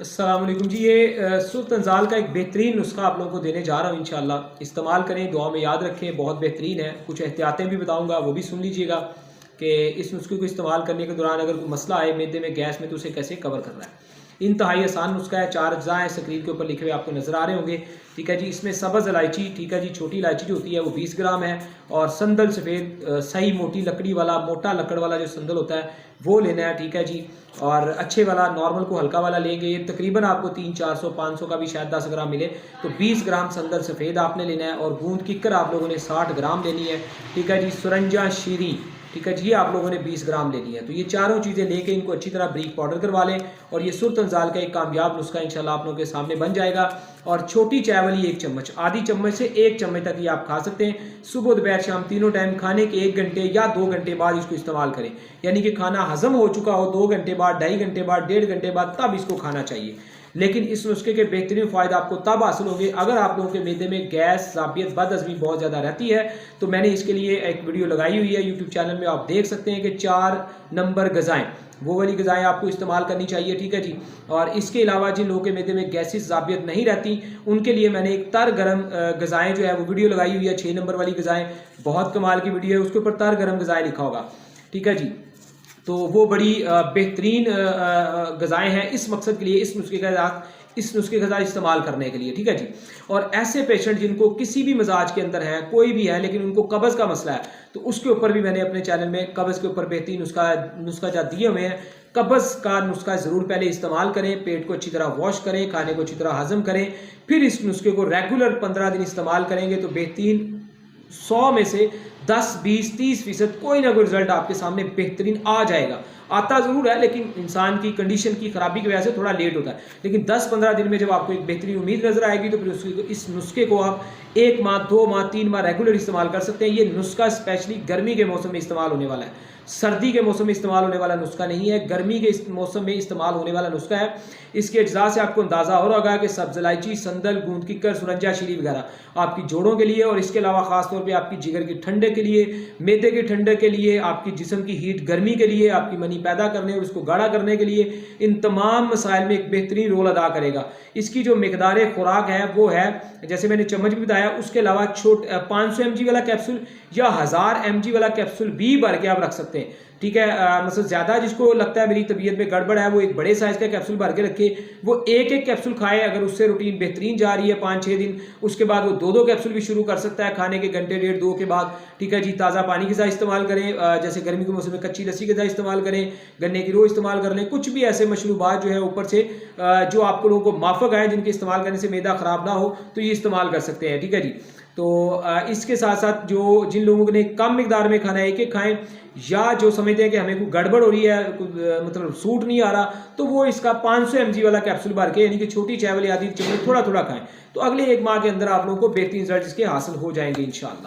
अस्सलाम वालेकुम जी। ये सुल्तानजाल का एक बेहतरीन नुस्खा आप लोगों को देने जा रहा हूँ इंशाल्लाह। इस्तेमाल करें, दुआ में याद रखें, बहुत बेहतरीन है। कुछ एहतियातें भी बताऊँगा, वो भी सुन लीजिएगा कि इस नुस्खे को इस्तेमाल करने के दौरान अगर कोई मसला आए मैदे में, गैस में, तो उसे कैसे कवर करना है। इंतहाई आसान नुस्खा है, 4 अज्जा हैं, स्क्रीन के ऊपर लिखे हुए आपको नज़र आ रहे होंगे। ठीक है जी। इसमें सब्ज़ इलायची, ठीक है जी, छोटी इलायची जो होती है वो 20 ग्राम है, और संदल सफ़ेद सही मोटी लकड़ी वाला, मोटा लकड़ वाला जो संदल होता है वो लेना है। ठीक है जी। और अच्छे वाला, नॉर्मल को हल्का वाला लेंगे। ये तकरीबन आपको 300-400-500 का भी शायद 10 ग्राम मिले, तो 20 ग्राम संदल सफ़ेद आपने लेना है। और बूंद किक्कर आप लोगों ने 60 ग्राम लेनी है। ठीक है जी। सुरंजा शीरी, ठीक है जी, ये आप लोगों ने 20 ग्राम लेनी है। तो ये चारों चीज़ें लेके इनको अच्छी तरह ब्रीक पाउडर करवा लें, और ये सुल्तानजाल का एक कामयाब नुस्खा इंशाल्लाह आप लोगों के सामने बन जाएगा। और छोटी चाय वाली 1 चम्मच, आधी चम्मच से 1 चम्मच तक ये आप खा सकते हैं। सुबह दोपहर शाम तीनों टाइम खाने के 1 घंटे या 2 घंटे बाद इसको इस्तेमाल करें। यानी कि खाना हजम हो चुका हो 2 घंटे बाद, 2.5 घंटे बाद, 1.5 घंटे बाद, तब इसको खाना चाहिए। लेकिन इस नुस्खे के बेहतरीन फ़ायदा आपको तब हासिल होंगे अगर आप लोगों के मैदे में गैस, ज़ाबियत, बदहज़मी बहुत ज़्यादा रहती है। तो मैंने इसके लिए एक वीडियो लगाई हुई है यूट्यूब चैनल में, आप देख सकते हैं कि 4 नंबर ग़िज़ाएँ, वो वाली ग़िज़ाएँ आपको इस्तेमाल करनी चाहिए। ठीक है जी। और इसके अलावा जिन लोगों के मैदे में गैसिस, ज़ाबियत नहीं रहती, उनके लिए मैंने एक तर गरम ग़िज़ाएँ जो है वो वीडियो लगाई हुई है, 6 नंबर वाली ग़िज़ाएँ, बहुत कमाल की वीडियो है। उसके ऊपर तर गरम ग़िज़ाएँ लिखा होगा। ठीक है जी। तो वो बड़ी बेहतरीन ग़िज़ाएँ हैं इस मकसद के लिए, इस नुस्खे का इस्तेमाल करने के लिए। ठीक है जी। और ऐसे पेशेंट जिनको किसी भी मिजाज के अंदर है, कोई भी है, लेकिन उनको कब्ज़ का मसला है, तो उसके ऊपर भी मैंने अपने चैनल में कब्ज़ के ऊपर बेहतरीन नुस्खा जा दिए हुए हैं। कब्ज़ का नुस्खा ज़रूर पहले इस्तेमाल करें, पेट को अच्छी तरह वॉश करें, खाने को अच्छी तरह हज़म करें, फिर इस नुस्खे को रेगुलर 15 दिन इस्तेमाल करेंगे तो बेहतरीन 100 में से 10, 20, 30% कोई ना कोई रिजल्ट आपके सामने बेहतरीन आ जाएगा। आता ज़रूर है, लेकिन इंसान की कंडीशन की ख़राबी की वजह से थोड़ा लेट होता है। लेकिन 10-15 दिन में जब आपको एक बेहतरीन उम्मीद नज़र आएगी, तो फिर इस नुस्खे को आप 1 माह, 2 माह, 3 माह रेगुलर इस्तेमाल कर सकते हैं। ये नुस्खा स्पेशली गर्मी के मौसम में इस्तेमाल होने वाला है, सर्दी के मौसम में इस्तेमाल होने वाला नुस्खा नहीं है, गर्मी के मौसम में इस्तेमाल होने वाला नुस्खा है। इसके अज्जा से आपको अंदाज़ा हो रहा होगा कि सब्ज़ इलायची, संदल, गूंद किक्कर, सुरंजा शीरी वगैरह आपकी जोड़ों के लिए, और इसके अलावा ख़ास तौर पे आपकी जिगर की ठंडक के लिए, मैदे की ठंडक के लिए, आपकी जिस्म की हीट गर्मी के लिए, आपकी मनी पैदा करने और उसको गाढ़ा करने के लिए, इन तमाम मसाइल में एक बेहतरीन रोल अदा करेगा। इसकी जो मिकदार खुराक है वो है, जैसे मैंने चम्मच भी बताया, उसके अलावा 500 mg वाला कैप्सूल या 1000 mg वाला कैप्सूल भी भर के आप रख सकते हैं। ठीक है। मतलब ज़्यादा जिसको लगता है मेरी तबीयत में गड़बड़ है, वो एक बड़े साइज़ का कैप्सूल भर के रखे, वो एक कैप्सूल खाए। अगर उससे रूटीन बेहतरीन जा रही है 5-6 दिन, उसके बाद वो 2-2 कैप्सूल भी शुरू कर सकता है खाने के घंटे, 1.5-2 के बाद। ठीक है जी। ताज़ा पानी के साथ इस्तेमाल करें, जैसे गर्मी के मौसम में कच्ची लस्सी के साथ इस्तेमाल करें, गन्ने की रो इस्तेमाल कर लें, कुछ भी ऐसे मशरूबात जो है ऊपर से जो आपको लोगों को माफ़क आए, जिनके इस्तेमाल करने से मैदा ख़राब ना हो, तो ये इस्तेमाल कर सकते हैं। ठीक है जी। तो इसके साथ साथ जिन लोगों ने कम मिकदार में खाना है, एक खाएं, या जो समझते हैं कि हमें कोई गड़बड़ हो रही है, मतलब सूट नहीं आ रहा, तो वो इसका 500 mg वाला कैप्सूल भर के, यानी कि छोटी चाय वाली आधी चम्मच थोड़ा थोड़ा खाएं। तो अगले 1 माह के अंदर आप लोगों को बेहतरीन रिजल्ट इसके हासिल हो जाएंगे इंशाल्लाह।